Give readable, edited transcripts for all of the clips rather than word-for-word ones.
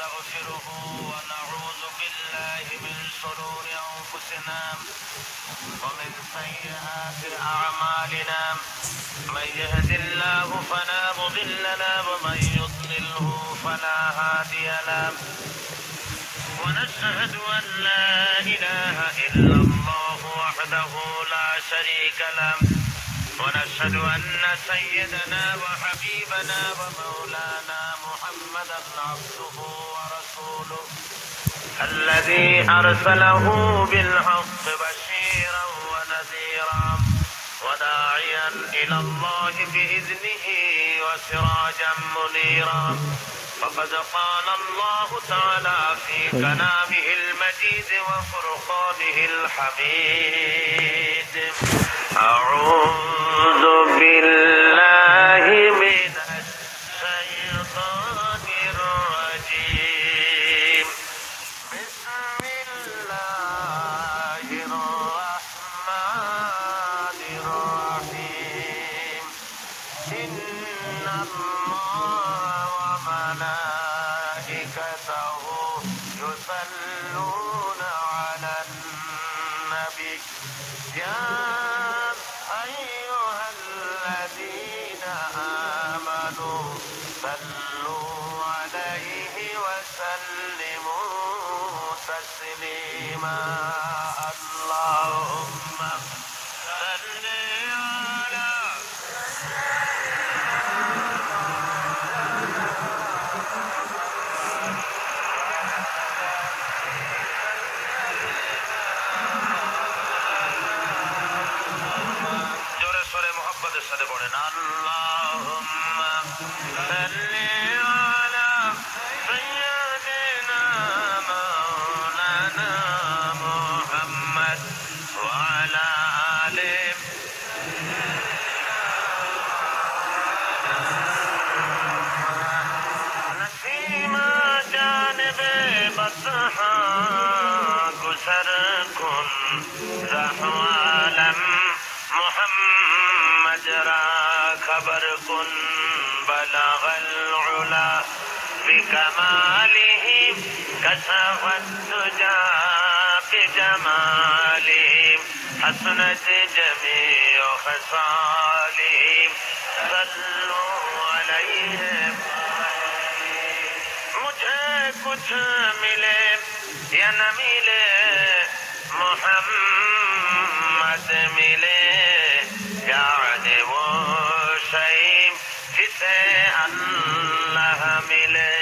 ونستغفره ونعوذ بالله من شرور أنفسنا ومن سيئات أعمالنا من يهد الله فلا مضل له ومن يضلله فلا هادي له ونشهد أن لا إله إلا الله وحده لا شريك له ونشهد أن سيدنا وحبيبنا ومولانا محمدا عبده ورسوله الذي أرسله بالحق بشيرا ونذيرا وداعيا إلى الله بإذنه وسراجا منيرا فقد قال الله تعالى في كلامه المجيد وفرقانه الحميد أعوذ بالله من الشيطان الرجيم بسم الله الرحمن الرحيم إن الله وملائكته يصلون على النبي يا أيها الذين آمنوا صلوا عليه وسلموا تسليما اللهم صل على সাথে পড়েন আল্লাহুম্মা সাল্লি আলা সাইয়্যিদিনা মাওলানা মুহাম্মদ ওয়া আলা আলি নসীমা জানবে বতহা গুজর কুন রাহওয়ালাম محمد را خبر کن بلغ العلا بکماله کشف الدجى بجماله حسنت جميع خصاله صلوا علیہ مجھے کچھ ملے یا نہ ملے محمد ملے یعنی وہ شیء جسے اللہ ملے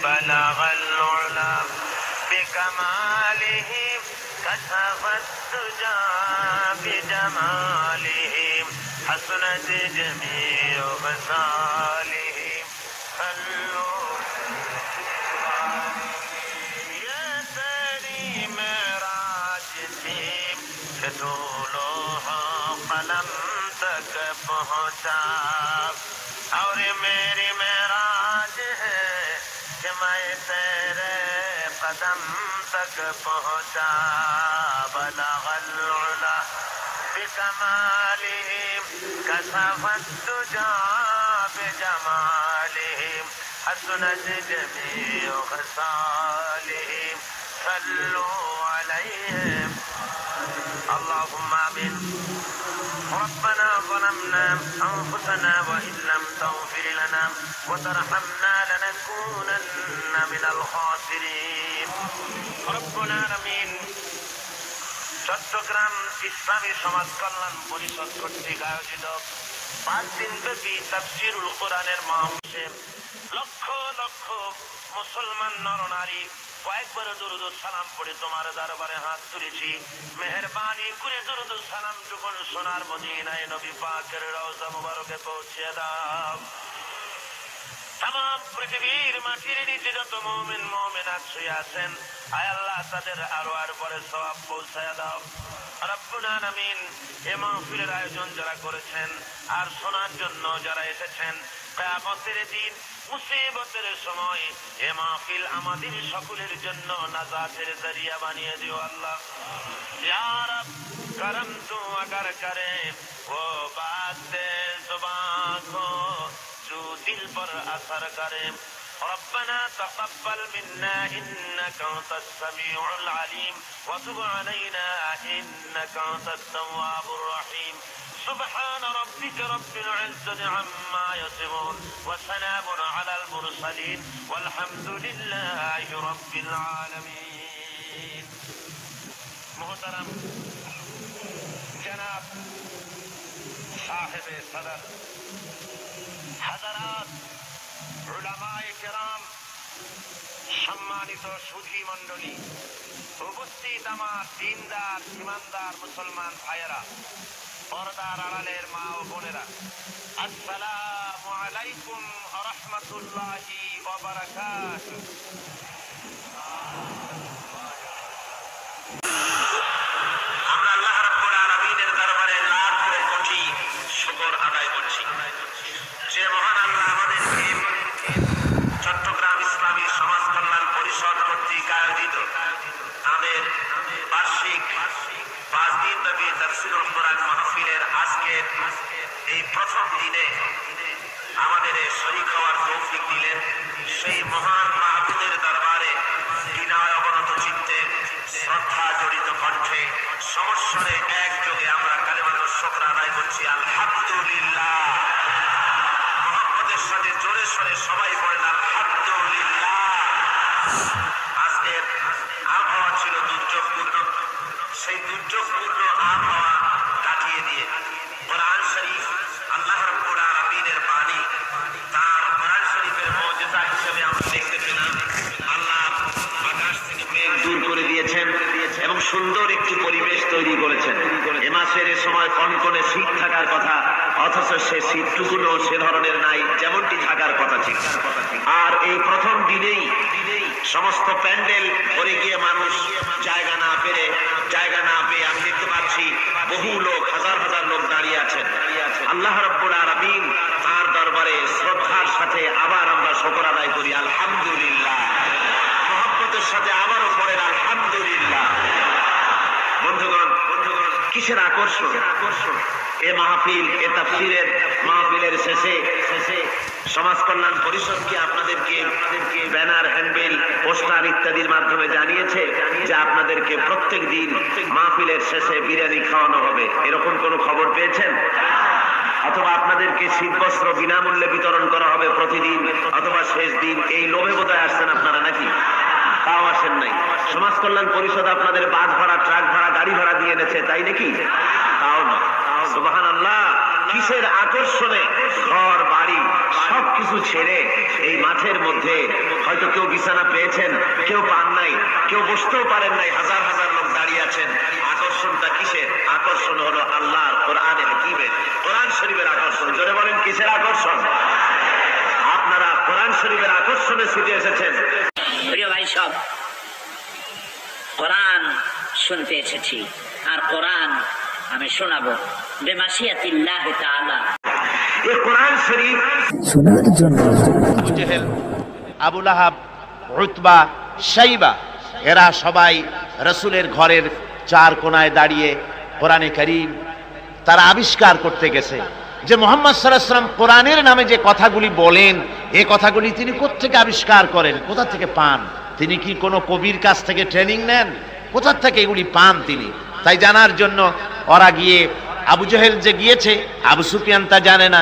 بلغ العلا بکمالہ کشف الدجى بجمالہ حسنت جمیع خصالہ صلوا قلم تک پہنچا اور میری معراج ہے کہ میں تیرے قدم تک پہنچا بلغ العلا بکمالہ کشف الدجى بجمالہ حسنت جمیع خصالہ صلوا علیہ اللهم آمين ربنا ظلمنا أنفسنا وإن لم تغفر لنا وترحمنا لنكونن من الخاسرين ربنا العالمين চট্টগ্রাম ইসলামী সমাজ কল্যাণ পরিষদ কর্তৃক আয়োজিত 5 দিনব্যাপী তাফসীরুল কোরআনের মাহফিলে লক্ষ লক্ষ মুসলমান নরনারী কয়েকবার দুরূদ ও সালাম পড়ে তোমার দরবারে হাত তুলেছি মেহেরবানি করে দুরূদ ও সালাম যখন সোনার মদিনায় নবী পাকের রওজা মুবারকে পৌঁছে দাও तमाम পৃথিবীর মাটির নিচে যত মুমিন মুমিনাত শুয়ে আছেন আয় আল্লাহ তাদের আরওয়ার পরে সওয়াব পৌঁছায়া দাও রব্বুল আলামিন এই মাহফিলের আয়োজন যারা করেছেন আর শোনার জন্য যারা এসেছেন কিয়ামতের দিন মুসিবতের সময় এই মাহফিল আমাদের সকলের জন্য নাজাতের জরিয়া বানিয়ে দিও আল্লাহ ইয়া রব करम तू अगर करे वो बात जुबान को जो दिल पर असर करे ربنا تقبل منا إنك أنت السميع العليم وتب علينا إنك أنت التواب الرحيم سبحان ربك رب العزة عما يصفون وسلام على المرسلين والحمد لله رب العالمين. محترم جناب صاحب صدر حضرات উলামায়ে কেরাম সম্মানিত সুধী মণ্ডলী উপস্থিত আমার দিনদার ইমানদার মুসলমান ভাইয়েরা পর্দার আড়ালের মা ও বোনেরা আসসালামু আলাইকুম ওয়া রাহমাতুল্লাহি ওয়া বারাকাতুহু। আমরা আল্লাহ রাব্বুল আলামিনের দরবারে লাখ কোটি শুকর আদায় করছি যে মহান আল্লাহ আমাদেরকে চট্টগ্রাম ইসলামী সমাজ কল্যাণ পরিষদ কর্তৃক আয়োজিত তাদের বার্ষিক 5 দিন ব্যাপী তাফসীরুল কোরআন মাহফিলের আজকের এই প্রথম দিনে আমাদের শরীক হওয়ার তৌফিক দিলেন। সেই মহান মাহবুবের দরবারে বিনয় অবনত চিত্তে শ্রদ্ধা জড়িত কণ্ঠে সমস্বরে একযোগে আমরা কালেমাতুশ শুকর আদায় করছি আলহামদুলিল্লাহ। সাথে জোরে সরে সবাই বলেন আলহামদুলিল্লাহ। আজকের আবহাওয়া ছিল দুর্যোগপূর্ণ, সেই দুর্যোগপূর্ণ আবহাওয়া কাটিয়ে দিয়ে কোরআন শরীফ আল্লাহ রাব্বুল আলামিনের বাণী তার কোরআন শরীফের মুজিজা হিসেবে আমরা দেখতে পেলাম। আল্লাহ আকাশ থেকে মেঘ দূর করে দিয়েছেন এবং সুন্দর একটি পরিবেশ তৈরি করেছেন। এ মাসের সময় কনকনে শীত থাকার কথা, অথচ সে শীতটুকুনো সে ধরনের নাই যেমনটি থাকার কথা ছিল। আর এই প্রথম দিনেই সমস্ত প্যান্ডেল করে গিয়ে মানুষ জায়গা না পেয়ে আমি দেখতে পাচ্ছি বহু লোক, হাজার হাজার লোক দাঁড়িয়ে আছেন। আল্লাহ রাব্বুল আলামিন তার দরবারে শ্রদ্ধার সাথে আবার আমরা শুকর আদায় করি আলহামদুলিল্লাহ। মহব্বতের সাথে আবারও পড়েন আলহামদুলিল্লাহ। বন্ধুগণ, কিসের আকর্ষণ এ মাহফিল, এ তাফসীরের মাহফিলের শেষে সমাজ কল্যাণ পরিষদ কি আপনাদেরকে ব্যানার, হ্যান্ডবিল, পোস্টার ইত্যাদির মাধ্যমে জানিয়েছে যে আপনাদেরকে প্রত্যেক দিন মাহফিলের শেষে বিরিয়ানি খাওয়ানো হবে, এরকম কোনো খবর পেয়েছেন? অথবা আপনাদেরকে শীতবস্ত্র বিনামূল্যে বিতরণ করা হবে প্রতিদিন অথবা শেষ দিন, এই লোভে বোধহয় আসছেন আপনারা নাকি? তাও আসেন নাই। সমাজ কল্যাণ পরিষদ আপনাদের বাস ভাড়া, ট্রাক ভাড়া, গাড়ি ভাড়া দিয়ে এনেছে, তাই নাকি? তাও না। সুবহানাল্লাহ। কিসের আকর্ষণে ঘর বাড়ি সবকিছু ছেড়ে এই মাঠের মধ্যে হয়তো কেউ বিছানা পেয়েছেন, কেউ পান নাই, কেউ বসতেও পারেন নাই, হাজার হাজার লোক দাঁড়িয়ে আছেন। আকর্ষণটা কিসের? আকর্ষণ হলো আল্লাহর কোরআনে হাকিমের, কোরআন শরীফের আকর্ষণ। জোরে বলেন কিসের আকর্ষণ? আপনারা কোরআন শরীফের আকর্ষণে ছুটে এসেছেন। প্রিয় ভাই সব, কোরআন শুনতে এসেছি আর কোরআন আমি শোনাবো বেমাশিয়াতিল্লাহ তাআলা। এই কোরআন শরীফ শোনার জন্য আবু জেহেল, আবু লাহাব, উতবা, শাইবা এরা সবাই রাসূলের ঘরের চার কোনায় দাঁড়িয়ে কোরআনে কারীম তারা আবিষ্কার করতে গেছে যে মুহাম্মদ সাল্লাল্লাহু আলাইহি ওয়াসাল্লাম কোরআনের নামে যে কথাগুলি বলেন, এই কথাগুলি তিনি কোত্থেকে আবিষ্কার করেন, কোথা থেকে পান? তিনি কি কোনো কবির কাছ থেকে ট্রেনিং নেন? কোথা থেকে এগুলি পান তিনি? তাই জানার জন্য ওরা গিয়ে, আবু জেহেল যে গিয়েছে আবু সুফিয়ান তা জানে না,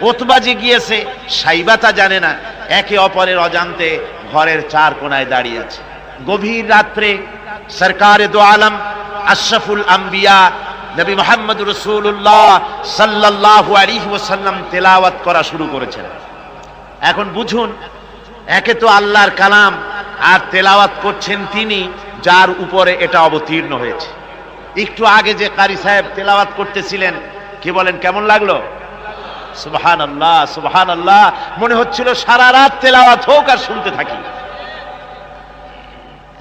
উতবা যে গিয়েছে শাইবা তা জানে না, একে অপরের অজান্তে ঘরের চার কোনায় দাঁড়িয়ে আছে। গভীর রাত্রে সরকারে দো আলম আশরাফুল আম্বিয়া নবী মুহাম্মদ রাসূলুল্লাহ সাল্লাল্লাহু আলাইহি ওয়াসাল্লাম তেলাওয়াত করা শুরু করেছেন। এখন বুঝুন, একে তো আল্লাহর কালাম আর তেলাওয়াত করছেন তিনি যার উপরে এটা অবতীর্ণ হয়েছে। একটু আগে যে কারি সাহেব তেলাওয়াত করতেছিলেন, কি বলেন, কেমন লাগলো? সুবহানাল্লাহ, সুবহানাল্লাহ। মনে হচ্ছিল সারা রাত তেলাওয়াত হোক আর শুনতে থাকি।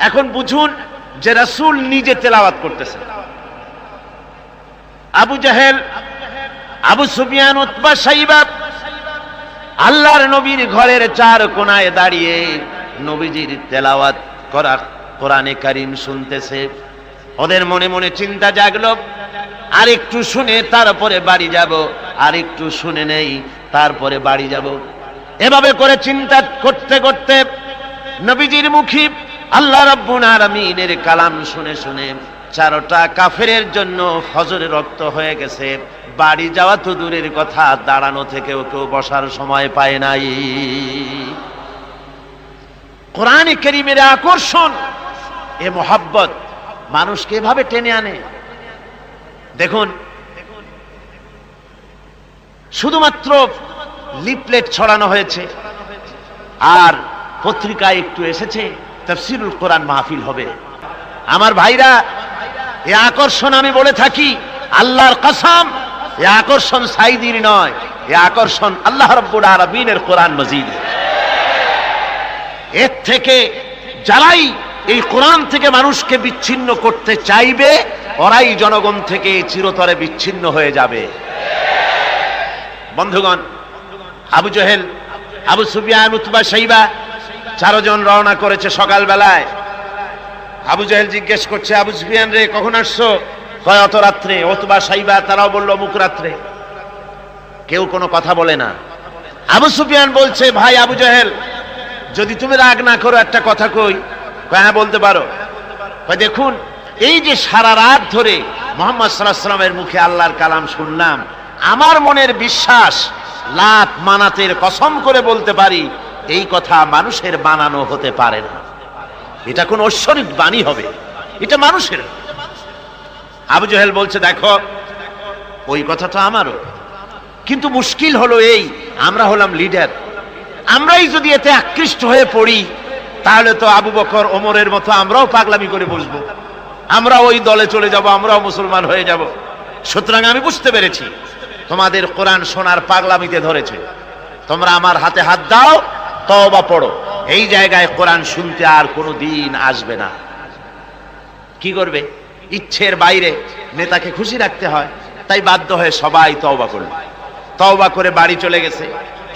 এখন বুঝুন যে রাসূল নিজে তেলাওয়াত করতেছেন। আবু জেহেল, আবু সুফিয়ান, উতবা, শাইবা আল্লাহর নবীর ঘরের চার কোনায় দাঁড়িয়ে নবীজির তেলাওয়াত করা কোরআনে কারীম শুনতেছে। ওদের মনে মনে চিন্তা জাগলো, আরেকটু শুনে তারপরে বাড়ি যাব, আরেকটু শুনে নেই তারপরে বাড়ি যাব। এভাবে করে চিন্তা করতে করতে নবীজির মুখী আল্লাহ রাব্বুল আলামিনের কালাম শুনে শুনে চারটা কাফেরের জন্য ফজরে রক্ত হয়ে গেছে। বাড়ি যাওয়া তো দূরের কথা, দাঁড়ানো থেকেও কেউ বসার সময় পায় নাই। কোরআনে কারীমের আকর্ষণ, এ মোহাব্বত মানুষকে এভাবে টেনে আনে। দেখুন, শুধুমাত্র লিফলেট ছড়ানো হয়েছে আর পত্রিকায় একটু এসেছে তাফসীরুল কোরআন মাহফিল হবে। আমার ভাইরা, এ আকর্ষণ আমি বলে থাকি আল্লাহর কসম, এ আকর্ষণ সাইদির নয়, এ আকর্ষণ আল্লাহ রাব্বুল আলামিনের কোরআন মাজিদ। এর থেকে যারাই এই কোরআন থেকে মানুষকে বিচ্ছিন্ন করতে চাইবে, ওরাই জনগণ থেকে চিরতরে বিচ্ছিন্ন হয়ে যাবে। বন্ধুগণ, আবু জেহেল, আবু সুফিয়ান, উতবা, শাইবা চারজন রওনা করেছে সকালবেলায়। আবু জেহেল জিজ্ঞেস করছে, আবু সুফিয়ান রে কখন আসছো? কয় অত রাত্রে। উতবা, শাইবা তারাও বলল অমুক রাত্রে। কেউ কোনো কথা বলে না। আবু সুফিয়ান বলছে, ভাই আবু জেহেল, যদি তুমি রাগ না করো একটা কথা কই। হ্যাঁ বলতে পারো। দেখুন, এই যে সারা রাত ধরে মুহাম্মদ সাল্লাল্লাহু আলাইহি ওয়াসাল্লামের মুখে আল্লাহর কালাম শুনলাম, আমার মনের বিশ্বাস, লাত মানাতের কসম করে বলতে পারি, এই কথা মানুষের বানানো হতে পারে না। এটা কোন ঐশ্বরিক বাণী হবে, এটা মানুষের। আবু জেহেল বলছে, দেখো ওই কথাটা আমারও, কিন্তু মুশকিল হলো এই, আমরা হলাম লিডার, আমরাই যদি এতে আকৃষ্ট হয়ে পড়ি, তাহলে তো আবু বকর, ওমরের মতো আমরাও পাগলামি করে বসবো, আমরা ওই দলে চলে যাব, আমরাও মুসলমান হয়ে যাব। সুতরাং আমি বুঝতে পেরেছি তোমাদের কোরআন শোনার পাগলামিতে ধরেছে, তোমরা আমার হাতে হাত দাও, তওবা পড়ো, এই জায়গায় কোরআন শুনতে আর কোনো দিন আসবে না। কি করবে? ইচ্ছের বাইরে নেতাকে খুশি রাখতে হয়, তাই বাধ্য হয়ে সবাই তওবা করল। তওবা করে বাড়ি চলে গেছে।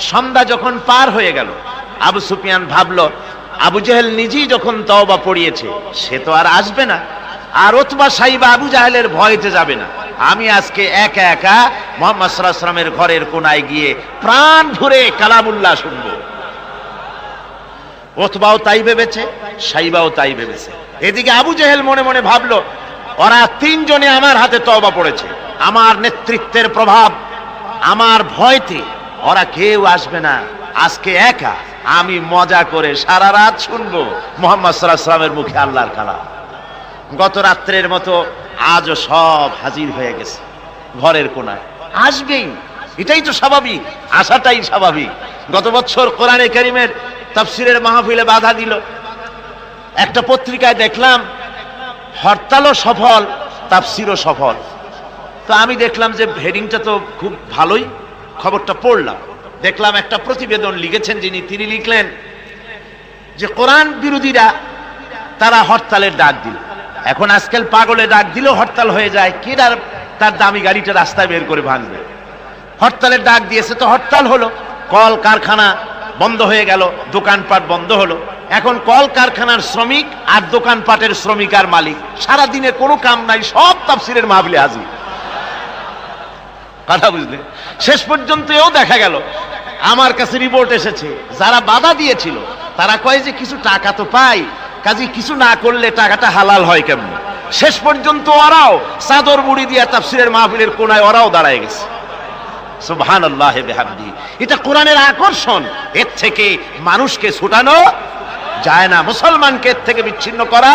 সন্ধ্যা যখন পার হয়ে গেল, আবু সুফিয়ান ভাবলো আবু জেহেল নিজেই যখন তওবা পড়িয়েছে, সে তো আর আসবে না, আর উতবা, শাইবা, আবু জাহেলের ভয়তে যাবে না। আমি আজকে একা একা মুহাম্মদ সাল্লাল্লাহু আলাইহি ওয়াসাল্লামের ঘরের কোনায় গিয়ে প্রাণ ভরে কালামুল্লাহ শুনবো। উতবাও তাই ভেবেছে, শাইবাও তাই ভেবেছে। এদিকে আবু জেহেল মনে মনে ভাবলো, ওরা তিনজনে আমার হাতে তওবা পড়েছে, আমার নেতৃত্বের প্রভাব, আমার ভয়তে ওরা কেউ আসবে না। আজকে একা আমি মজা করে সারা রাত শুনবো মুহাম্মদ সাল্লাল্লাহু আলাইহি ওয়াসাল্লামের মুখে আল্লাহর কালাম। গত রাত্রের মতো আজও সব হাজির হয়ে গেছে ঘরের কোনায়। আসবেই, এটাই তো স্বাভাবিক, আসাটাই স্বাভাবিক। গত বছর কোরআনে কারীমের তাফসীরের মাহফিলে বাধা দিল। একটা পত্রিকায় দেখলাম হরতালও সফল, তাফসীরও সফল। তো আমি দেখলাম যে হেডিংটা তো খুব ভালোই, খবরটা পড়লাম, দেখলাম একটা প্রতিবেদন লিখেছেন যিনি, তিনি লিখলেন যে কোরআন বিরোধীরা তারা হরতালের ডাক দিল। এখন আজকাল পাগলে ডাক দিলেও হরতাল হয়ে যায়, কে তার দামি গাড়িটা রাস্তায় বের করে ভাঙবে। হরতালের ডাক দিয়েছে তো হরতাল হলো, কল কারখানা বন্ধ হয়ে গেল, দোকানপাট বন্ধ হলো। এখন কল কারখানার শ্রমিক আর দোকানপাটের শ্রমিক আর মালিক, সারা দিনে কোনো কাম নাই, সব তাফসীরের মাহফিলে হাজির। কথা বুঝলে? শেষ পর্যন্ত এও দেখা গেল, আমার কাছে রিপোর্ট এসেছে, যারা বাধা দিয়েছিল তারা কয় যে কিছু টাকা তো পাই, কাজে কিছু না করলে টাকাটা হালাল হয় কেমন। শেষ পর্যন্ত ওরাও চাদর মুড়ি দিয়ে তাফসীরের মাহফিলের কোনায় ওরাও দাঁড়ায় গেছে। সুবহানাল্লাহি বিহামদি। এটা কোরআনের আকর্ষণ, এর থেকে মানুষকে ছুটানো যায় না, মুসলমানকে এর থেকে বিচ্ছিন্ন করা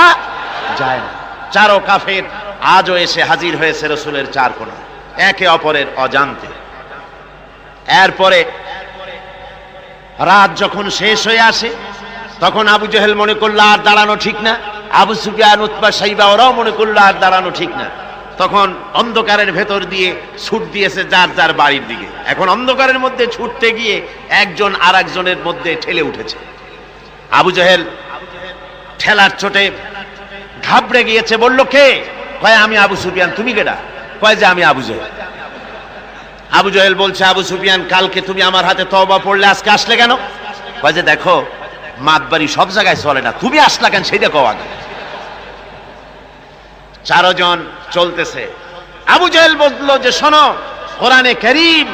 যায় না। চারো কাফের আজও এসে হাজির হয়েছে রাসূলের চার কোণায়, একে অপরের অজান্তে। এরপরে রাত যখন শেষ হয়ে আসে, তখন আবু জেহেল মনে করলো আর দাঁড়ানো ঠিক না, আবু সুফিয়ান, উতবা, শাইবা ওরাও মনে করলো আর দাঁড়ানো ঠিক না। তখন অন্ধকারের ভেতর দিয়ে ছুট দিয়েছে যার যার বাড়ির দিকে। এখন অন্ধকারের মধ্যে ছুটতে গিয়ে একজন আর একজনের মধ্যে ঠেলে উঠেছে। আবু জেহেল ঠেলার চোটে ঘাবড়ে গিয়েছে। বলল, কে? কয় আমি আবু সুফিয়ান। তুমি কেডা? কয় যে আমি আবু জেহেল। আবু জেহেল বলছে, আবু সুফিয়ান, কালকে তুমি আমার হাতে তওবা পড়লে, আজকে আসলে কেন? কয় যে দেখো, মাতবাড়ি সব জায়গায় চলে না, তুমি আসলা কেন সেইটা কও আগে। চারজন চলতেছে। আবু জেহেল বলল যে শোনো, কোরআনে কারীম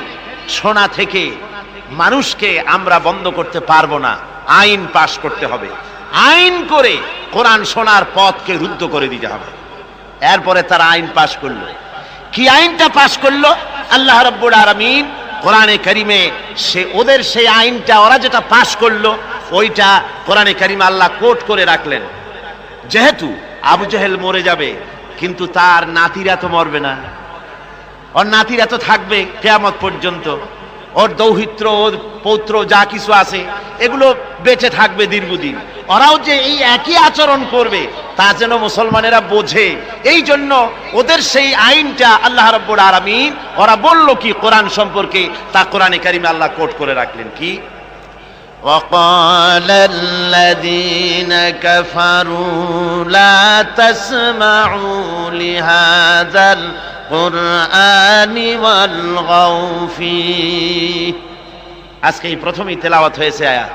শোনা থেকে মানুষকে আমরা বন্ধ করতে পারবো না, আইন পাশ করতে হবে, আইন করে কোরআন শোনার পথকে রুদ্ধ করে দিতে হবে। এরপরে তারা আইন পাশ করলো। কি আইনটা পাশ করলো? আল্লাহ রাব্বুল আলামিন কোরআনে কারিমে ওদের সেই আইনটা, ওরা যেটা পাশ করলো ওইটা কোরআনে কারিমে আল্লাহ কোট করে রাখলেন। যেহেতু আবু জেহেল মরে যাবে, কিন্তু তার নাতিরা তো মরবে না, ওর নাতিরা তো থাকবে কিয়ামত পর্যন্ত, ওর দৌহিত্র, ওর পৌত্র যা কিছু আছে এগুলো বেঁচে থাকবে দীর্ঘদিন। ওরাও যে এই একই আচরণ করবে তা যেন মুসলমানেরা বোঝে, এই জন্য ওদের সেই আইনটা আল্লাহ রাব্বুল আলামিন ওরা বলল কি কোরআন সম্পর্কে, তা কোরআনে কারিমে আল্লাহ কোট করে রাখলেন কি? وقال الذين كفروا لا تسمعوا لهذا القرآن والغوا فيه। আজকে এই প্রথমেই তেলাওয়াত হয়েছে আয়াত।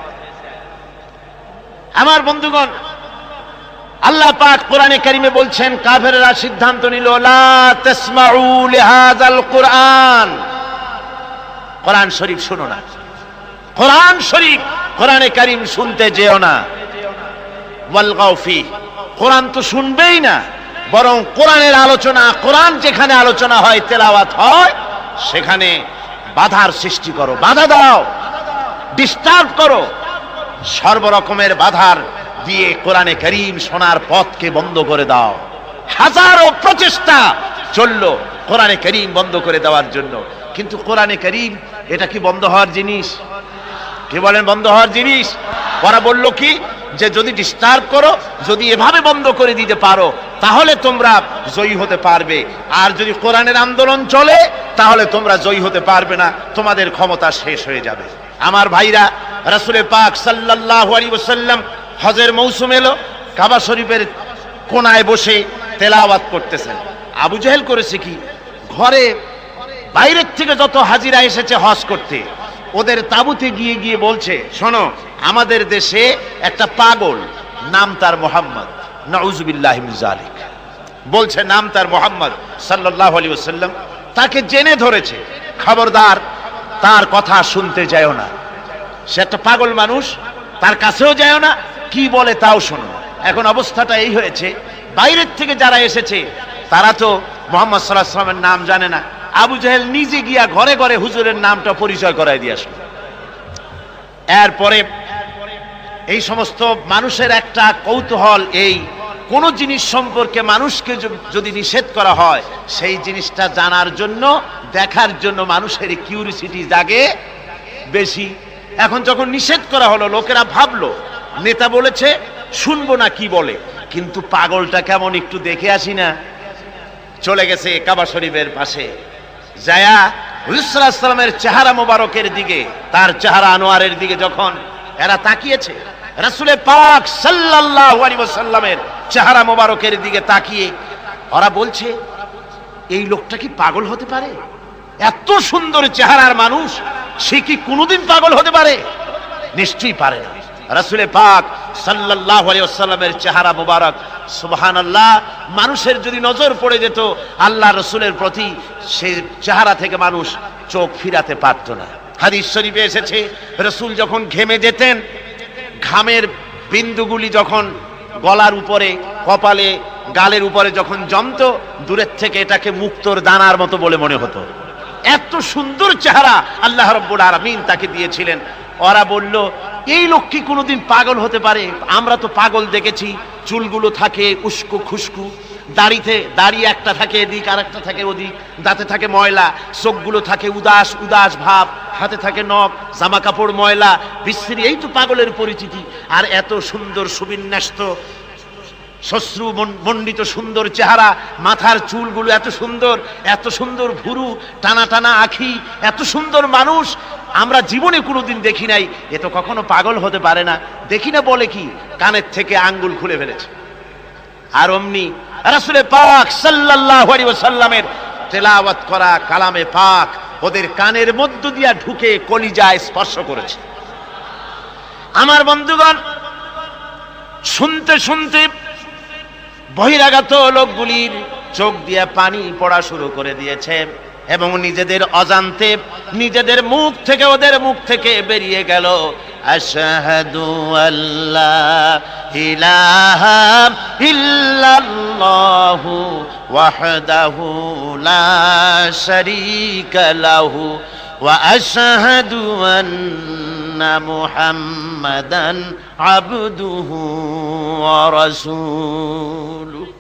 আমার বন্ধুগণ, আল্লাহ পাক কোরআনে কারিমে বলছেন কাফেররা সিদ্ধান্ত নিল লা তাসমাউ লিহাযাল কুরআন, কোরআন শরীফ শোনো না, কোরআন শরীফ কোরআনে কারিম শুনতে যেও না। ওয়ালগাউ ফি, কোরআন তো শুনবেই না, বরং কোরআনের আলোচনা, কোরআন যেখানে আলোচনা হয়, তেলাওয়াত হয়, সেখানে বাধার সৃষ্টি করো, বাধা দাও, ডিস্টার্ব করো, সর্বরকমের বাধার দিয়ে কোরআনে কারিম শোনার পথকে বন্ধ করে দাও। হাজারো প্রচেষ্টা চললো কোরআনে কারিম বন্ধ করে দেওয়ার জন্য, কিন্তু কোরআনে কারিম এটা কি বন্ধ হওয়ার জিনিস? কি বলেন বন্ধ হওয়ার জিনিস? ওরা বলল কি যে যদি ডিস্টার্ব করো, যদি এভাবে বন্ধ করে দিতে পারো তাহলে তোমরা জয়ী হতে পারবে, আর যদি কোরআনের আন্দোলন চলে তাহলে তোমরা জয়ী হতে পারবে না, তোমাদের ক্ষমতা শেষ হয়ে যাবে। আমার ভাইরা, রাসূল পাক সাল্লাল্লাহু আলাইহি ওয়াসাল্লাম হজের মৌসুম এলো, কাবা শরীফের কোনায় বসে তেলাওয়াত করতেছেন। আবু জেহেল করেছে কি, ঘরে বাইরের থেকে যত হাজিরা এসেছে হজ করতে, ওদের তাঁবুতে গিয়ে গিয়ে বলছে, শোনো, আমাদের দেশে একটা পাগল, নাম তার মুহাম্মদ, নাউযুবিল্লাহি মিন যালিক, বলছে নাম তার মুহাম্মদ সাল্লাল্লাহু আলাইহি ওয়াসাল্লাম, তাকে জেনে ধরেছে, খবরদার তার কথা শুনতে যাও না, সে একটা পাগল মানুষ, তার কাছেও যাও না, কি বলে তাও শোনো না। এখন অবস্থাটা এই হয়েছে, বাইরের থেকে যারা এসেছে তারা তো মুহাম্মদ সাল্লাল্লাহু আলাইহি ওয়াসাল্লামের নাম জানে না। আবু জেহেল নিজে গিয়া ঘরে ঘরে হুজুরের নামটা পরিচয় করায় দিয়ে আসলো। এরপরে এই সমস্ত মানুষের একটা কৌতূহল, এই কোন জিনিস সম্পর্কে মানুষকে যদি নিষেধ করা হয় সেই জিনিসটা জানার জন্য, দেখার জন্য মানুষের কিউরিসিটি জাগে বেশি। এখন যখন নিষেধ করা হলো, লোকেরা ভাবলো নেতা বলেছে, শুনবো না কি বলে, কিন্তু পাগলটা কেমন একটু দেখে আসি না। চলে গেছে কাবা শরীফের পাশে, যায়া হুজুর সাল্লাল্লাহু আলাইহি ওয়াসাল্লামের চেহারা মোবারকের দিকে, তার চেহারা আনোয়ারের দিকে যখন এরা তাকিয়েছে, রাসূল পাক সাল্লাল্লাহু আলাইহি ওয়াসাল্লামের চেহারা মোবারকের দিকে তাকিয়ে ওরা বলছে, এই লোকটা কি পাগল হতে পারে? এত সুন্দর চেহারার মানুষ, সে কি কোনোদিন পাগল হতে পারে? নিশ্চয়ই পারে না। রাসূল পাক সাল্লাল্লাহু আলাইহি ওয়াসাল্লামের চেহারা মোবারক, সুবহানাল্লাহ, মানুষের যদি নজর পড়ে যেত আল্লাহ রাসূলের প্রতি, সেই চেহারা থেকে মানুষ চোখ ফিরাতে পারত না। হাদিস শরীফে এসেছে, রাসূল যখন ঘেমে যেতেন, ঘামের বিন্দুগুলি যখন গলার উপরে, কপালে, গালের উপরে যখন জমতো, দূরের থেকে এটাকে মুক্তোর দানার মতো বলে মনে হতো। এত সুন্দর চেহারা আল্লাহ রাব্বুল আলামিন তাকে দিয়েছিলেন। ওরা বলল, এই লোক কি কোনোদিন পাগল হতে পারে? আমরা তো পাগল দেখেছি, চুলগুলো থাকে উস্কো খুস্কু, দাড়ি একটা থাকে এদিক আর একটা থাকে ওদিক, দাঁতে থাকে ময়লা, চোখগুলো থাকে উদাস উদাস ভাব, হাতে থাকে নখ, জামা কাপড় ময়লা বিশ্রী, এই তো পাগলের পরিচিতি। আর এত সুন্দর সুবিন্যস্ত, শ্বশ্রু মণ্ডিত সুন্দর চেহারা, মাথার চুলগুলো এত সুন্দর, এত সুন্দর ভুরু, টানা টানা আখি, এত সুন্দর মানুষ আমরা জীবনে কোনোদিন দেখি নাই। এ তো কখনো পাগল হতে পারে না। দেখি না বলে কি, কানের থেকে আঙ্গুল খুলে ফেলেছে। আর অমনি রাসূল পাক সাল্লাল্লাহু আলাইহি ওয়াসাল্লামের তেলাওয়াত করা কালামে পাক ওদের কানের মধ্য দিয়া ঢুকে কলিজায় স্পর্শ করেছে। আমার বন্ধুগণ, শুনতে শুনতে বহিরাগত লোকগুলির চোখ দিয়ে পানি পড়া শুরু করে দিয়েছে। এবং নিজেদের অজান্তে নিজেদের মুখ থেকে ওদের মুখ থেকে বেরিয়ে গেল আশহাদু আল্লা ইলাহা ইল্লাল্লাহু ওয়াহদাহু লা শারীকা লাহু ওয়া আশহাদু আন্না মুহাম্মাদান আবদুহু ওয়া রাসূলুহু।